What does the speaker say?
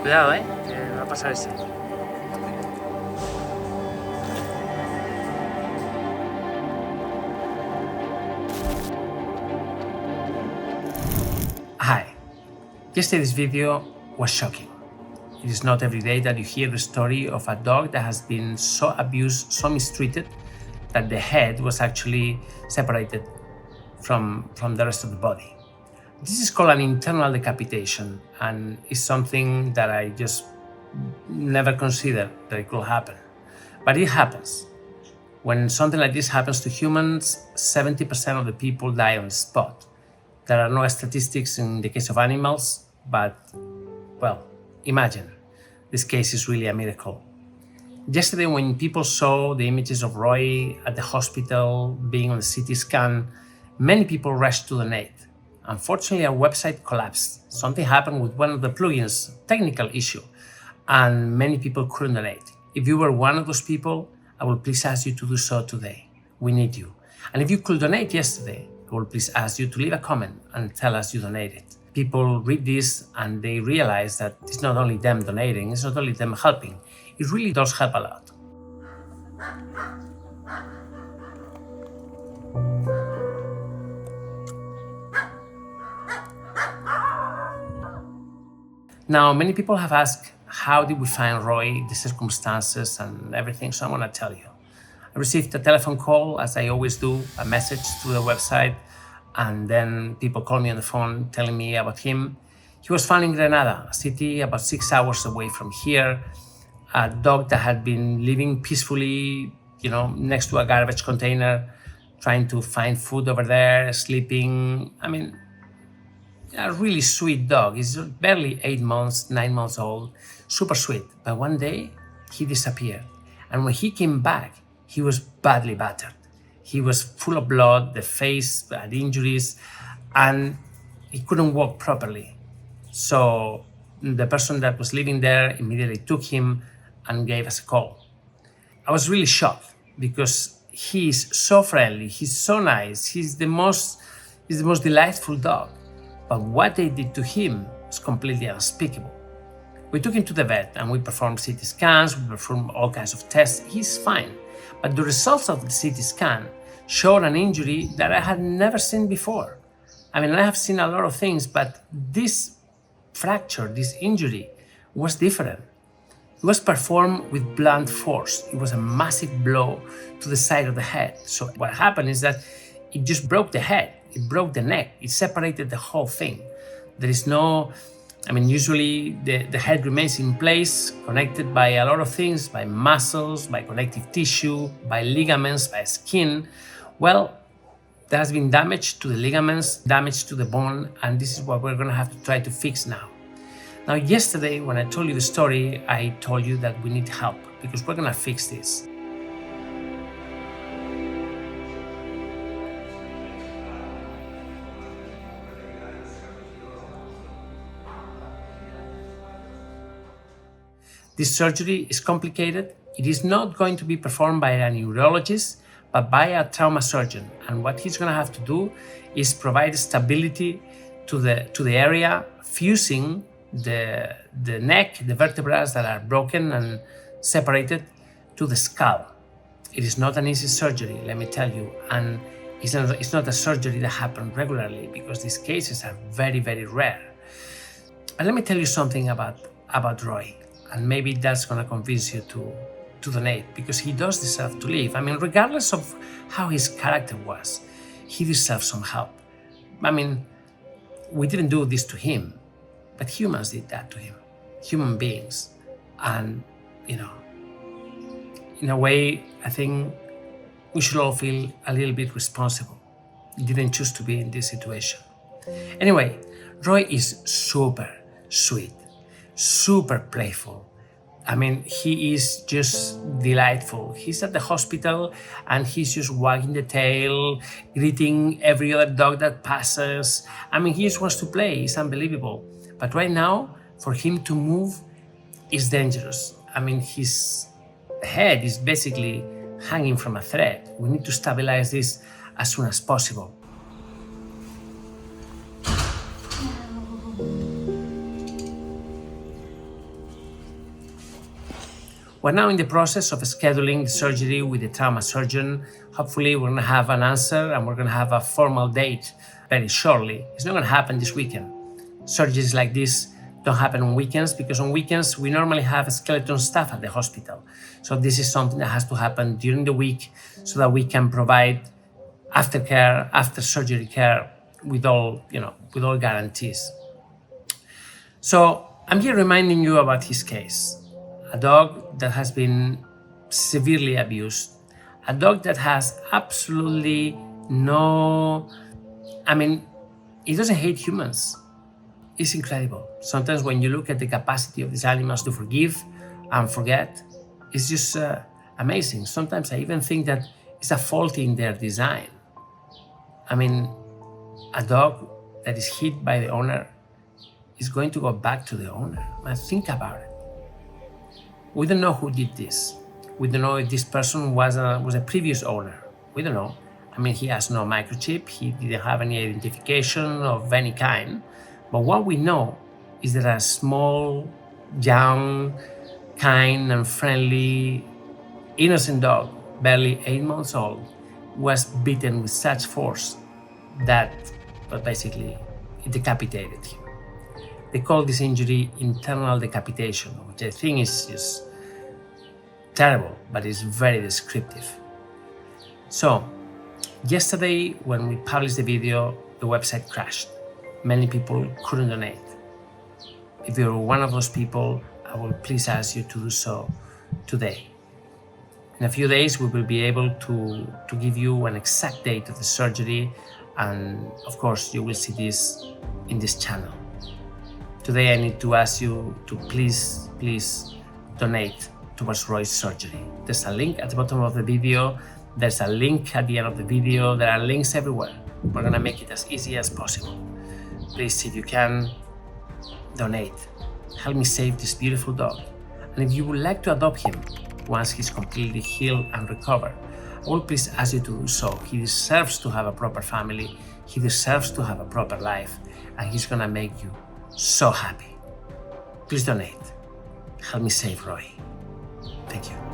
Cuidado, va a pasar ese. Hi. Yesterday's video was shocking. It is not every day that you hear the story of a dog that has been so abused, so mistreated, that the head was actually separated from the rest of the body. This is called an internal decapitation, and is something that I just never considered that it could happen. But it happens. When something like this happens to humans, 70% of the people die on the spot. There are no statistics in the case of animals, but, well, imagine. This case is really a miracle. Yesterday, when people saw the images of Roy at the hospital being on the CT scan, many people rushed to donate. Unfortunately, our website collapsed. Something happened with one of the plugins, technical issue, and many people couldn't donate. If you were one of those people, I will please ask you to do so today. We need you. And if you could donate yesterday, I will please ask you to leave a comment and tell us you donated. People read this and they realize that it's not only them donating, it's not only them helping. It really does help a lot. Now, many people have asked, how did we find Roy, the circumstances and everything, so I'm gonna tell you. I received a telephone call, as I always do, a message through the website, and then people called me on the phone telling me about him. He was found in Granada, a city about 6 hours away from here, a dog that had been living peacefully, next to a garbage container, trying to find food over there, sleeping. I mean, a really sweet dog. He's barely 8 months, 9 months old, super sweet. But one day, he disappeared. And when he came back, he was badly battered. He was full of blood, the face had injuries, and he couldn't walk properly. So the person that was living there immediately took him and gave us a call. I was really shocked because he's so friendly, he's so nice, he's the most delightful dog. But what they did to him was completely unspeakable. We took him to the vet and we performed CT scans, we performed all kinds of tests. He's fine. But the results of the CT scan showed an injury that I had never seen before. I mean, I have seen a lot of things, but this fracture, this injury, was different. It was performed with blunt force. It was a massive blow to the side of the head. So what happened is that it just broke the head. It broke the neck. It separated the whole thing. There is usually the head remains in place, connected by a lot of things, by muscles, by connective tissue, by ligaments, by skin. Well, there has been damage to the ligaments, damage to the bone, and this is what we're going to have to try to fix now. Now, yesterday, when I told you the story, I told you that we need help because we're going to fix this. This surgery is complicated. It is not going to be performed by a neurologist, but by a trauma surgeon. And what he's going to have to do is provide stability to the area, fusing the neck, the vertebrae that are broken and separated, to the skull. It is not an easy surgery, let me tell you, and it's not a surgery that happens regularly because these cases are very, very rare. But let me tell you something about Roy. And maybe that's going to convince you to donate because he does deserve to live. I mean, regardless of how his character was, he deserves some help. I mean, we didn't do this to him, but humans did that to him, human beings. And, in a way, I think we should all feel a little bit responsible. He didn't choose to be in this situation. Anyway, Roy is super sweet, super playful. I mean, he is just delightful. He's at the hospital and he's just wagging the tail, greeting every other dog that passes. I mean, he just wants to play. It's unbelievable. But right now, for him to move is dangerous. I mean, his head is basically hanging from a thread. We need to stabilize this as soon as possible. We're now in the process of scheduling the surgery with the trauma surgeon. Hopefully we're gonna have an answer and we're gonna have a formal date very shortly. It's not gonna happen this weekend. Surgeries like this don't happen on weekends because on weekends we normally have skeleton staff at the hospital. So this is something that has to happen during the week so that we can provide aftercare, after surgery care with all guarantees. So I'm here reminding you about his case. A dog that has been severely abused, a dog that has absolutely he doesn't hate humans. It's incredible. Sometimes when you look at the capacity of these animals to forgive and forget, it's just amazing. Sometimes I even think that it's a fault in their design. A dog that is hit by the owner is going to go back to the owner. Think about it. We don't know who did this. We don't know if this person was a previous owner. We don't know. He has no microchip. He didn't have any identification of any kind. But what we know is that a small, young, kind and friendly, innocent dog, barely 8 months old, was beaten with such force that basically it decapitated him. They call this injury internal decapitation, which I think is just terrible, but it's very descriptive. So, yesterday when we published the video, the website crashed. Many people couldn't donate. If you're one of those people, I will please ask you to do so today. In a few days, we will be able to give you an exact date of the surgery, and of course, you will see this in this channel. Today, I need to ask you to please donate towards Roy's surgery. There's a link at the bottom of the video. There's a link at the end of the video. There are links everywhere. We're gonna make it as easy as possible. Please, if you can, donate. Help me save this beautiful dog. And if you would like to adopt him once he's completely healed and recovered, I will please ask you to do so. He deserves to have a proper family. He deserves to have a proper life. And he's gonna make you so happy. Please donate. Help me save Roy. Thank you.